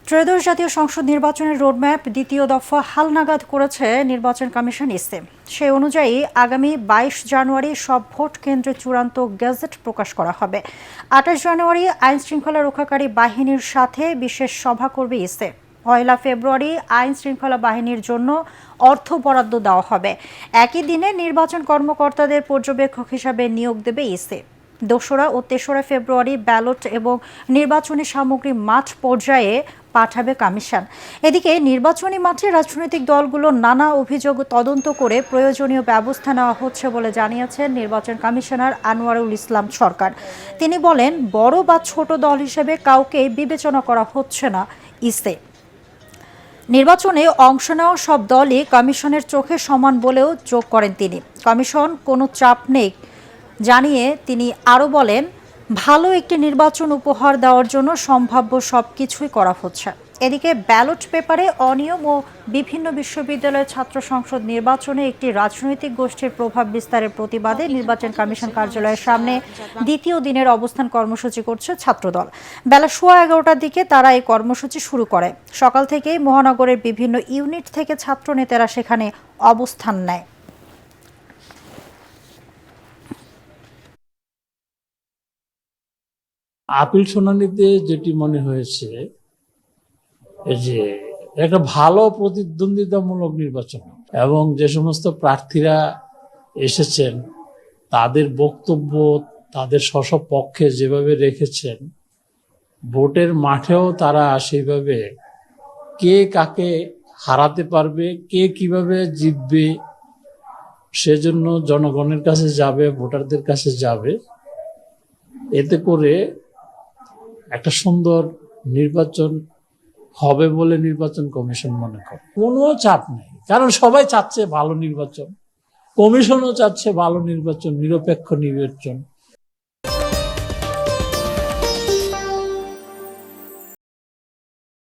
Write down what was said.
ত্রয়োদশ জাতীয় সংসদ নির্বাচনের রোডম্যাপ দ্বিতীয় দফা হালনাগাদ করেছে নির্বাচন কমিশন ইসি। সেই অনুযায়ী আগামী 22 জানুয়ারি সব ভোট কেন্দ্রে চূড়ান্ত গেজেট প্রকাশ করা হবে। 28 জানুয়ারি আইন শৃঙ্খলা রক্ষাকারী বাহিনীর সাথে বিশেষ সভা করবে ইসি। 1 ফেব্রুয়ারি আইন শৃঙ্খলা বাহিনীর জন্য অর্থ বরাদ্দ দেওয়া হবে। একই দিনে নির্বাচন কর্মকর্তাদের পর্যবেক্ষক হিসাবে নিয়োগ দেবে ইসি। 2রা ও 3রা ফেব্রুয়ারি ব্যালট এবং নির্বাচনী সামগ্রী মাঠ পর্যায়ে পাঠাবে কমিশন। এদিকে নির্বাচনী মাঠে রাজনৈতিক দলগুলো নানা অভিযোগ তদন্ত করে প্রয়োজনীয় ব্যবস্থা নেওয়া হচ্ছে বলে জানিয়েছেন নির্বাচন কমিশনার আনোয়ারুল ইসলাম সরকার। তিনি বলেন, বড় বা ছোট দল হিসেবে কাউকে বিবেচনা করা হচ্ছে না ইসি। নির্বাচনে অংশ নেওয়া সব দলই কমিশনের চোখে সমান বলেও যোগ করেন তিনি। কমিশন কোনো চাপ নেই জানিয়ে তিনি আরও বলেন, ভালো একটি নির্বাচন উপহার দেওয়ার জন্য সম্ভাব্য সব কিছুই করা হচ্ছে। এদিকে ব্যালট পেপারে অনিয়ম ও বিভিন্ন বিশ্ববিদ্যালয়ের ছাত্র সংসদ নির্বাচনে একটি রাজনৈতিক গোষ্ঠীর প্রভাব বিস্তারের প্রতিবাদে নির্বাচন কমিশন কার্যালয়ের সামনে দ্বিতীয় দিনের অবস্থান কর্মসূচি করছে ছাত্রদল। বেলা 11:15টার দিকে তারা এই কর্মসূচি শুরু করে। সকাল থেকেই মহানগরের বিভিন্ন ইউনিট থেকে ছাত্র নেতারা সেখানে অবস্থান নেয়। আপিল শুনানিতে যেটি মনে হয়েছে যে একটা ভালো প্রতিদ্বন্দ্বিতামূলক নির্বাচন এবং যে সমস্ত প্রার্থীরা এসেছেন তাদের বক্তব্য তাদের স্ব পক্ষে যেভাবে রেখেছেন, ভোটের মাঠেও তারা সেইভাবে কে কাকে হারাতে পারবে, কে কিভাবে জিতবে সেজন্য জনগণের কাছে যাবে, ভোটারদের কাছে যাবে। এতে করে একটা সুন্দর নির্বাচন হবে বলে নির্বাচন কমিশন মনে করে। কোনো চাপ নেই, কারণ সবাই চাচ্ছে ভালো নির্বাচন, কমিশনও চাচ্ছে ভালো নির্বাচন, নিরপেক্ষ নির্বাচন।